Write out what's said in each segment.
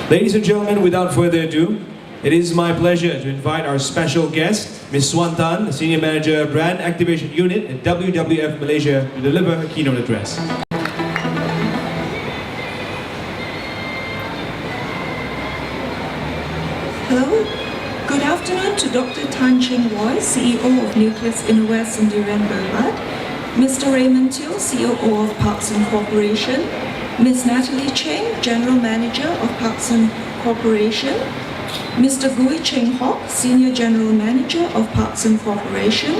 Ladies and gentlemen, without further ado, it is my pleasure to invite our special guest, Ms. Suan, the Senior Manager, Brand Activation Unit at WWF Malaysia, to deliver her keynote address. Hello, good afternoon to Dr. Tan Cheng Wai, CEO of Nucleus Innovare Sendirian Berhad, Mr. Raymond Teo, COO of Parkson Corporation, Ms. Natalie Cheng, General Manager of Parkson Corporation, Mr. Gui Cheng Hock, Senior General Manager of Parkson Corporation,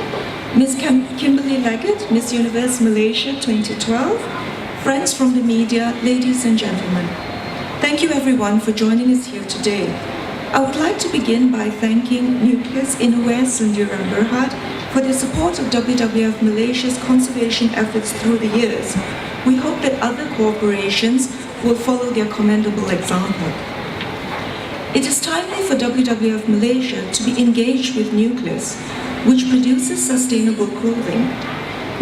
Ms. Kimberly Leggett, Miss Universe Malaysia 2012, friends from the media, ladies and gentlemen. Thank you everyone for joining us here today. I would like to begin by thanking Nucleus Innovare Sendirian Berhad for the support of WWF Malaysia's conservation efforts through the years. We hope that other corporations will follow their commendable example. It is timely for WWF Malaysia to be engaged with Nucleus, which produces sustainable clothing.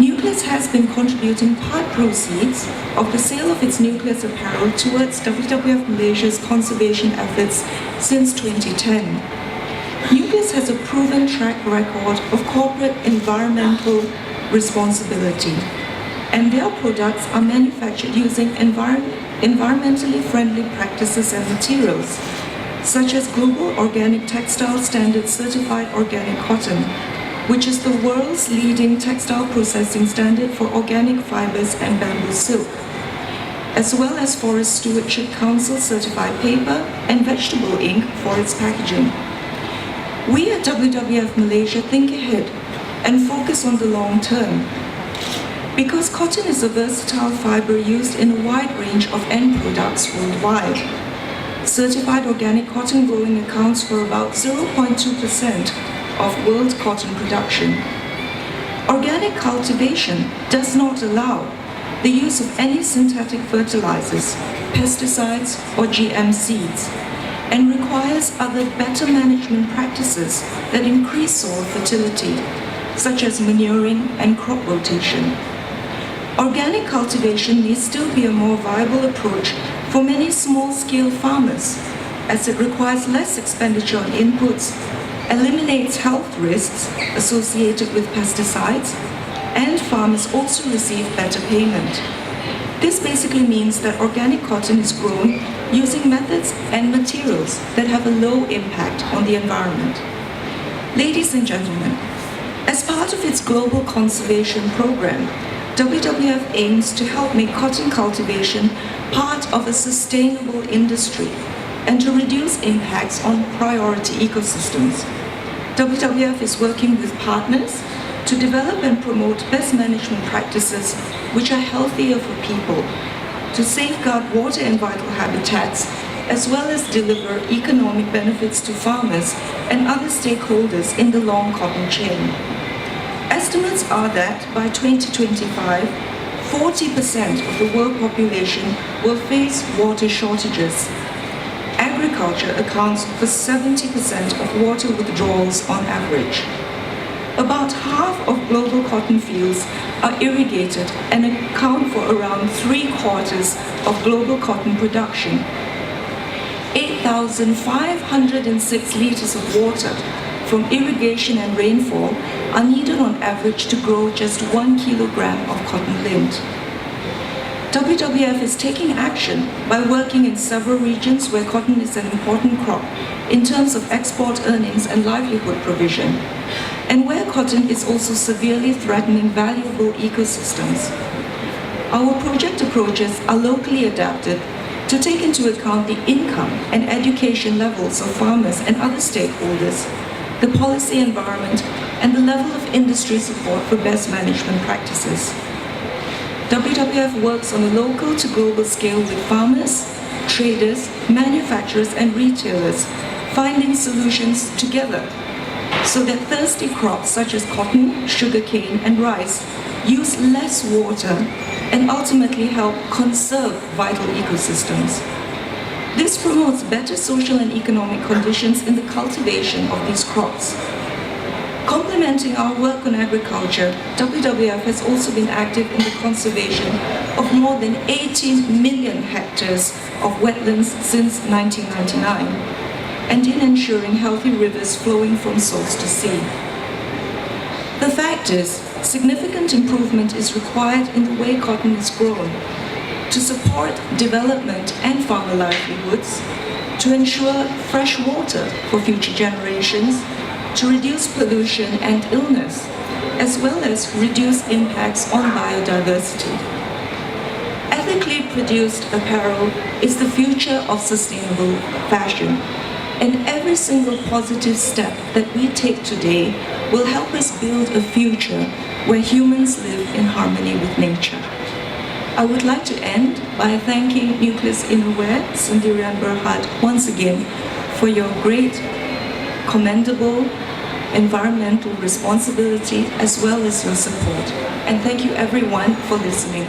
Nucleus has been contributing part proceeds of the sale of its Nucleus apparel towards WWF Malaysia's conservation efforts since 2010. Nucleus has a proven track record of corporate environmental responsibility, and their products are manufactured using environmentally friendly practices and materials, such as Global Organic Textile Standard Certified Organic Cotton, which is the world's leading textile processing standard for organic fibers and bamboo silk, as well as Forest Stewardship Council certified paper and vegetable ink for its packaging. We at WWF Malaysia think ahead and focus on the long term, because cotton is a versatile fiber used in a wide range of end products worldwide. Certified organic cotton growing accounts for about 0.2% of world cotton production. Organic cultivation does not allow the use of any synthetic fertilizers, pesticides, or GM seeds, and requires other better management practices that increase soil fertility, such as manuring and crop rotation. Organic cultivation may still be a more viable approach for many small-scale farmers, as it requires less expenditure on inputs, eliminates health risks associated with pesticides, and farmers also receive better payment. This basically means that organic cotton is grown using methods and materials that have a low impact on the environment. Ladies and gentlemen, as part of its global conservation program, WWF aims to help make cotton cultivation part of a sustainable industry and to reduce impacts on priority ecosystems. WWF is working with partners to develop and promote best management practices which are healthier for people, to safeguard water and vital habitats, as well as deliver economic benefits to farmers and other stakeholders in the long cotton chain. Estimates are that by 2025, 40% of the world population will face water shortages. Agriculture accounts for 70% of water withdrawals on average. About half of global cotton fields are irrigated and account for around 3/4 of global cotton production. 8,506 liters of water from irrigation and rainfall are needed on average to grow just 1 kilogram of cotton lint. WWF is taking action by working in several regions where cotton is an important crop in terms of export earnings and livelihood provision, and where cotton is also severely threatening valuable ecosystems. Our project approaches are locally adapted to take into account the income and education levels of farmers and other stakeholders, the policy environment, and the level of industry support for best management practices. WWF works on a local to global scale with farmers, traders, manufacturers, and retailers, finding solutions together so that thirsty crops such as cotton, sugarcane, and rice use less water and ultimately help conserve vital ecosystems. This promotes better social and economic conditions in the cultivation of these crops. Complementing our work on agriculture, WWF has also been active in the conservation of more than 18 million hectares of wetlands since 1999, and in ensuring healthy rivers flowing from source to sea. The fact is, significant improvement is required in the way cotton is grown to support development and farmer livelihoods, to ensure fresh water for future generations, to reduce pollution and illness, as well as reduce impacts on biodiversity. Ethically produced apparel is the future of sustainable fashion, and every single positive step that we take today will help us build a future where humans live in harmony with nature. I would like to end by thanking Nucleus Innerwear, Sendirian Berhad, once again for your great, commendable environmental responsibility as well as your support. And thank you everyone for listening.